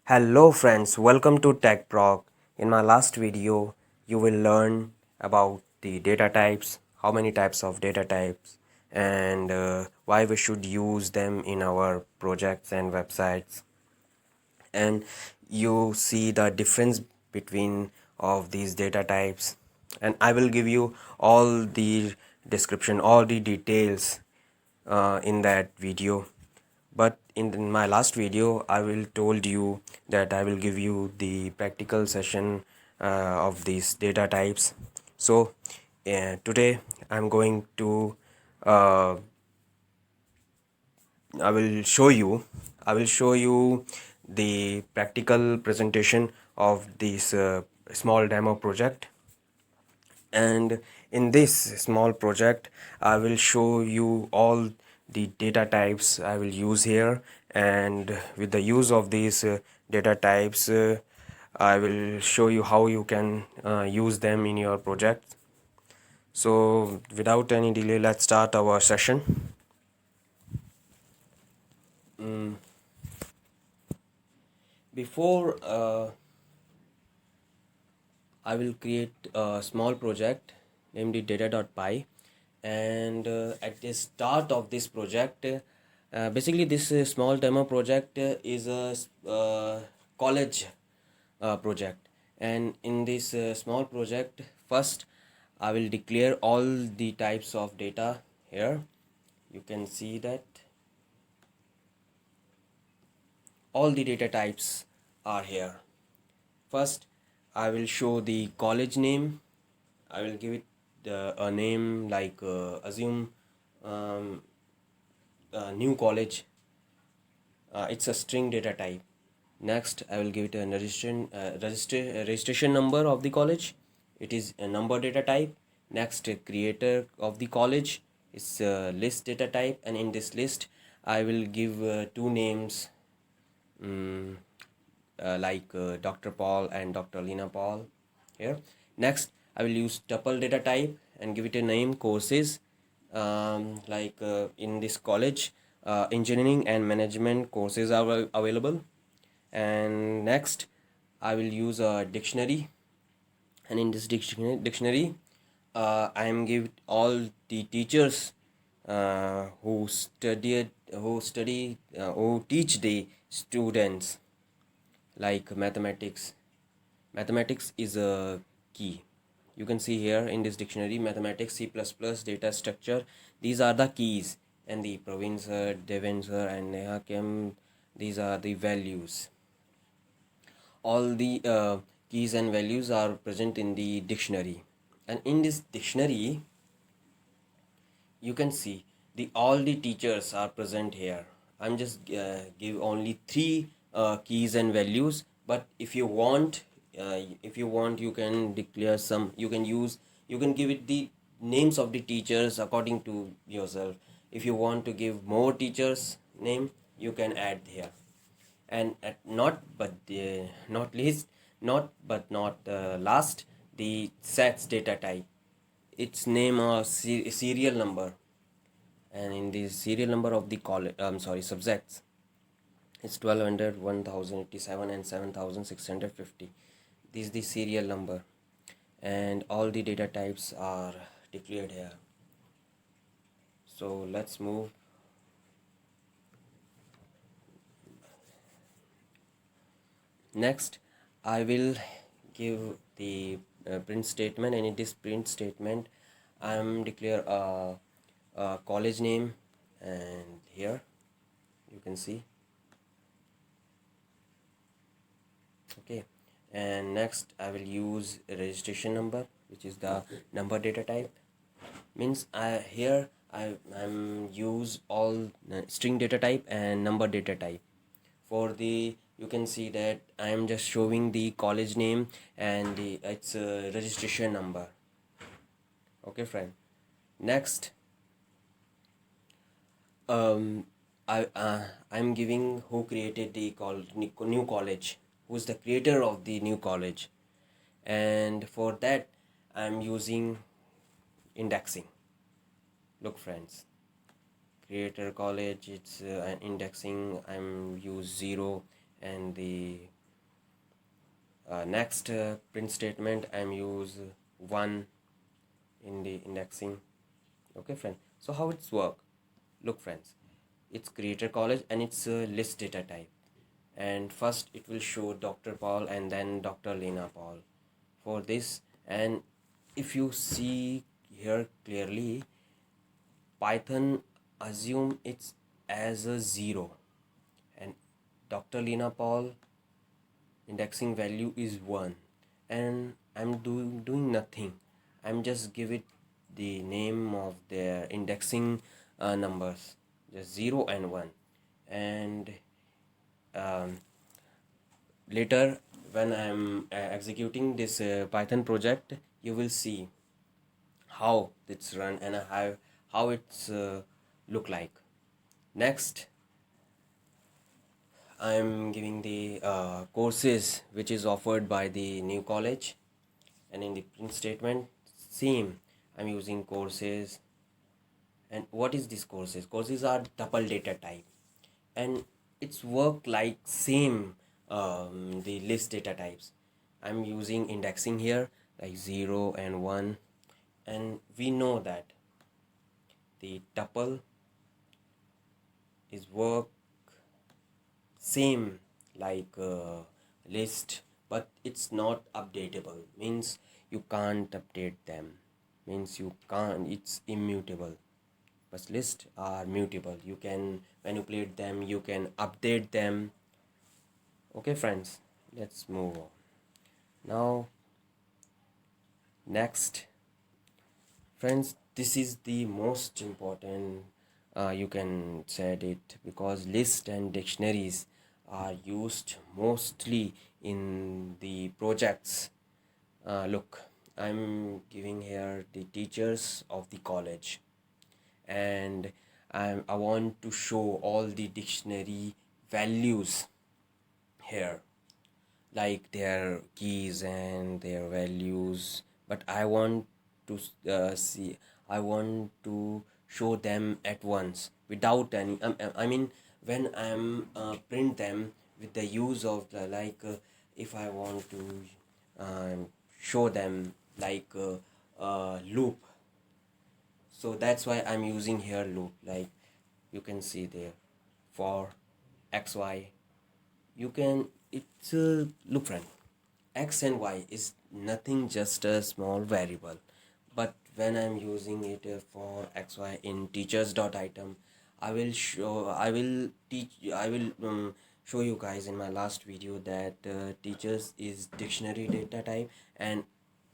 Hello friends, welcome to Tech Proc. In my last video, you will learn about the data types, how many types of data types, and why we should use them in our projects and websites. And you see the difference between of these data types. And I will give you all the description, all the details in that video. But in my last video I will told you that I will give you the practical session of these data types. So today I'm going to uh, I will show you the practical presentation of this small demo project. And in this small project I will show you all the data types I will use here, and with the use of these data types I will show you how you can use them in your project. So without any delay, let's start our session. Before I will create a small project named it data.py, and at the start of this project, basically this small demo project is a college project. And in this small project, first I will declare all the types of data here. You can see that all the data types are here. First, I will show the college name. I will give it a name like assume um, new college. It's a string data type. Next, I will give it a registration number of the college. It is a number data type. Next, creator of the college is a list data type, and in this list, I will give two names. Um, like Dr. Paul and Dr. Lena Paul here. Next, I will use tuple data type and give it a name courses, like in this college, engineering and management courses are available. And next, I will use a dictionary, and in this dictionary I am give all the teachers who teach the students, like mathematics is a key. You can see here in this dictionary mathematics, C++, data structure, these are the keys. And the Praveen sir, Devin sir, and Neha Kim, these are the values. All the keys and values are present in the dictionary. And in this dictionary you can see the all the teachers are present here. I'm just give only three keys and values, but if you want you can declare some, you can give it the names of the teachers according to yourself. If you want to give more teachers name, you can add here. And at not least, not last, the sets data type, its name or serial number. And in the serial number of the subjects, it's 1200, 1087, and 7650. This is the serial number, and all the data types are declared here. So let's move. Next, I will give the print statement, and in this print statement I am declare a college name, and here you can see. Okay, and next I will use a registration number, which is the number data type. Means I'm use all string data type and number data type. For the, you can see that I am just showing the college name and its registration number. Okay friend. Next, I'm giving who created the new college, who's the creator of the new college. And for that I'm using indexing. Look friends, creator college, it's an indexing, I'm use 0, and the Next print statement, I'm use 1 in the indexing. Okay friends, so how it's work? Look friends, it's creator college and it's a list data type, and first it will show Dr. Paul and then Dr. Lena Paul for this. And if you see here clearly, Python assume it's as a 0, and Dr. Lena Paul indexing value is 1, and I'm doing nothing. I'm just give it the name of their indexing numbers, just 0 and 1. And um, later when I'm executing this Python project, you will see how it's run and how it's look like. Next, I'm giving the courses which is offered by the new college, and in the print statement, same, I'm using courses. And what is this courses? Courses are double data type, and it's work like same the list data types. I'm using indexing here like 0 and 1, and we know that the tuple is work same like list, but it's not updatable, means you can't update them, means you can't, it's immutable. But list are mutable, you can manipulate them, you can update them. Okay friends, let's move on. Now next friends, this is the most important, you can said it, because list and dictionaries are used mostly in the projects. Look, I'm giving here the teachers of the college, and I want to show all the dictionary values here, like their keys and their values. But I want to see, I want to show them at once without any I mean, when I'm print them with the use of the like if I want to show them like loop, so that's why I'm using here loop. Like you can see there, for xy, you can, it's look friend, x and y is nothing, just a small variable. But when I'm using it for xy in teachers.item, I will teach, I will show you guys in my last video that teachers is dictionary data type. And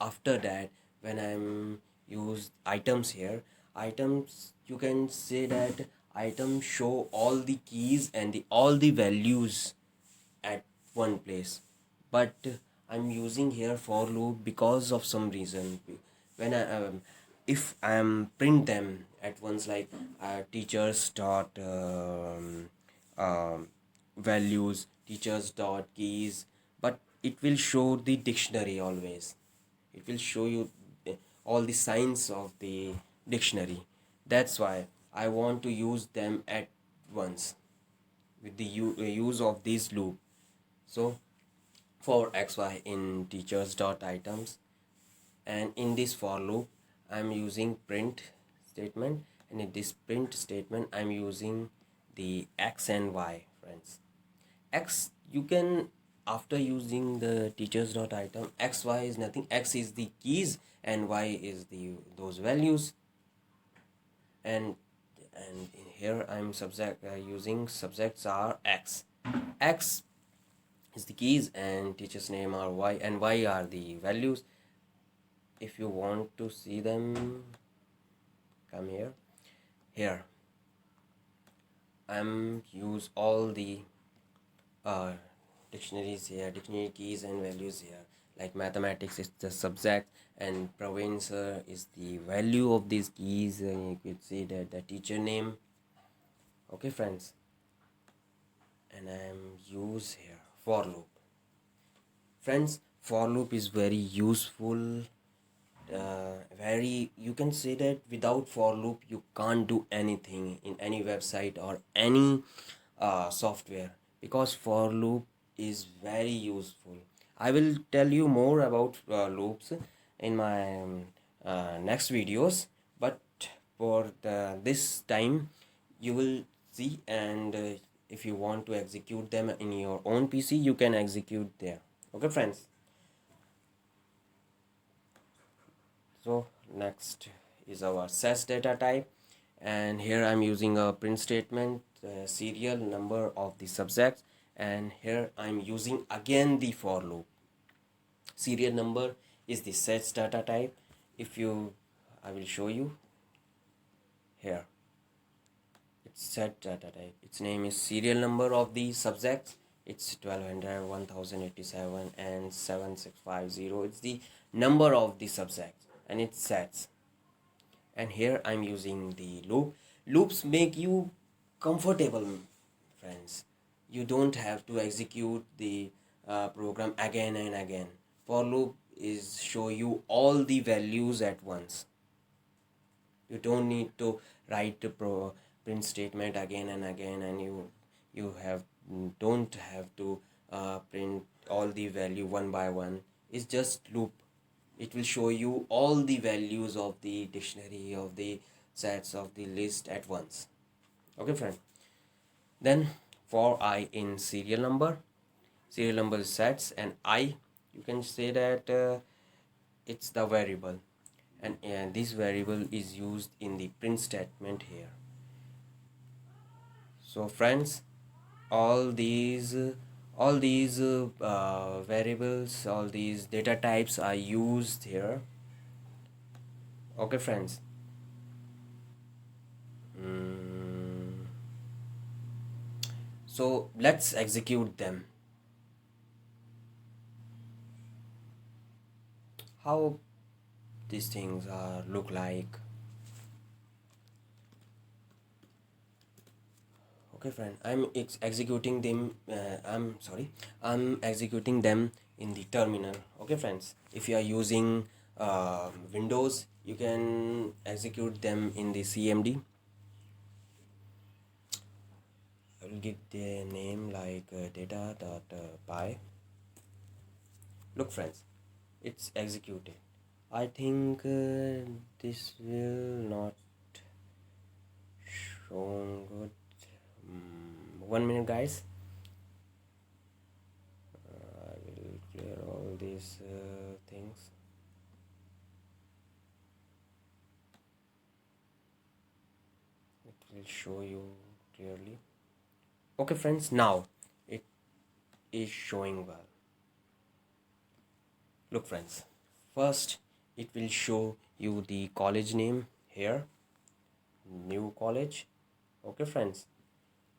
after that, when I'm use items here, items, you can say that items show all the keys and the all the values at one place. But I'm using here for loop because of some reason. When I if I'm print them at once, like teachers dot values, teachers dot keys, but it will show the dictionary always. It will show you all the signs of the dictionary. That's why I want to use them at once with the use of this loop. So for xy in teachers dot items, and in this for loop I'm using print statement, and in this print statement I'm using the x and y friends. X, you can, after using the teachers dot item, xy is nothing, x is the keys and y is the those values. And in here I'm subject using subjects are x. X is the keys and teacher's name are y, and y are the values. If you want to see them, come here. Here I'm use all the uh, dictionaries here, dictionary keys and values here. Like mathematics is the subject, and province is the value of these keys, and you could see that the teacher name. Okay friends, and I'm use here for loop. Friends, for loop is very useful, very, you can say that without for loop you can't do anything in any website or any software, because for loop is very useful. I will tell you more about loops in my next videos, but for this time you will see, and if you want to execute them in your own PC, you can execute there. Okay friends, so next is our sets data type, and here I'm using a print statement, serial number of the subjects, and here I'm using again the for loop. Serial number is the sets data type. If you, I will show you here, it's set data type, its name is serial number of the subjects. It's 1200, 1087 and 7650. It's the number of the subjects and it's sets. And here I'm using the loop. Loops make you comfortable, friends. You don't have to execute the program again and again. For loop is show you all the values at once. You don't need to write the print statement again and again, and you have don't have to print all the value one by one. It's just loop. It will show you all the values of the dictionary, of the sets, of the list at once. Okay friend, then for I in serial number is sets, and I, you can say that it's the variable, and this variable is used in the print statement here. So friends, all these variables, all these data types are used here. Okay friends, so let's execute them. How these things are look like. Okay friend, I'm executing them, I'm executing them in the terminal. Okay friends, if you are using Windows, you can execute them in the CMD. I will give the name like data.py. Look friends, it's executed. I think this will not show good. 1 minute guys, I will clear all these things. It will show you clearly. Okay friends, now it is showing well. Look friends, first it will show you the college name here, new college. Okay friends,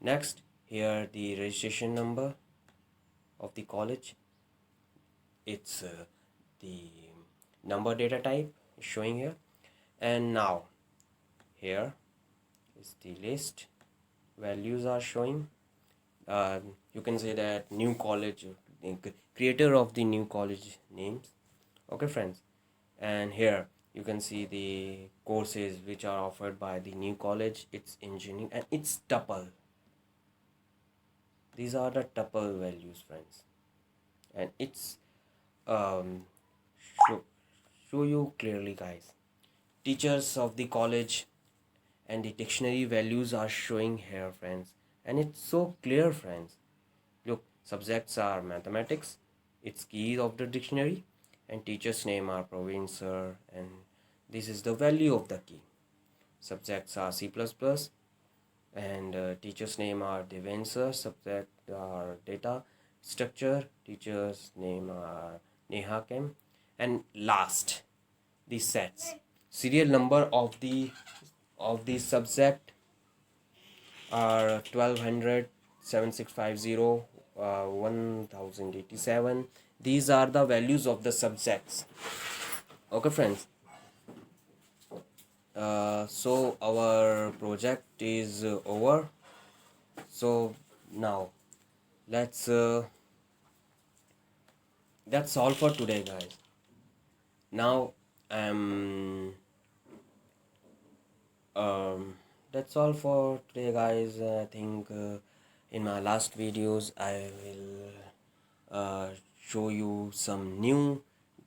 next here the registration number of the college. It's the number data type is showing here, and now here is the list, values are showing. You can say that new college, creator of the new college names. Okay friends, and here you can see the courses which are offered by the new college. It's engineering and it's tuple. These are the tuple values friends, and it's um, show, show you clearly guys. Teachers of the college and the dictionary values are showing here friends, and it's so clear friends. Look, subjects are mathematics, it's keys of the dictionary, and teacher's name are Praveen sir, and this is the value of the key. Subjects are C++, and teacher's name are Deven sir. Subject are data structure, teacher's name are Neha Kem, and last the sets. Serial number of the subject are 1200, 7650, 1087. These are the values of the subjects. Okay friends, so our project is over. So now let's that's all for today guys. Now um that's all for today guys. I think in my last videos I will show you some new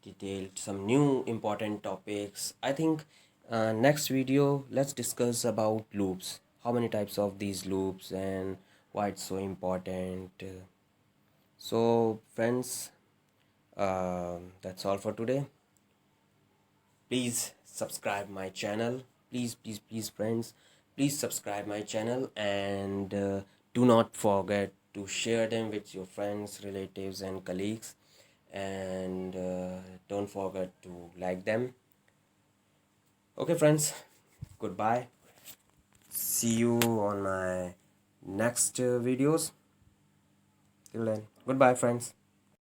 detailed, some new important topics. I think next video let's discuss about loops, how many types of these loops and why it's so important. So friends, that's all for today. Please subscribe my channel. Please friends, please subscribe my channel, and do not forget to share them with your friends, relatives and colleagues, and don't forget to like them. Okay friends, goodbye. See you on my next videos. Till then, goodbye friends.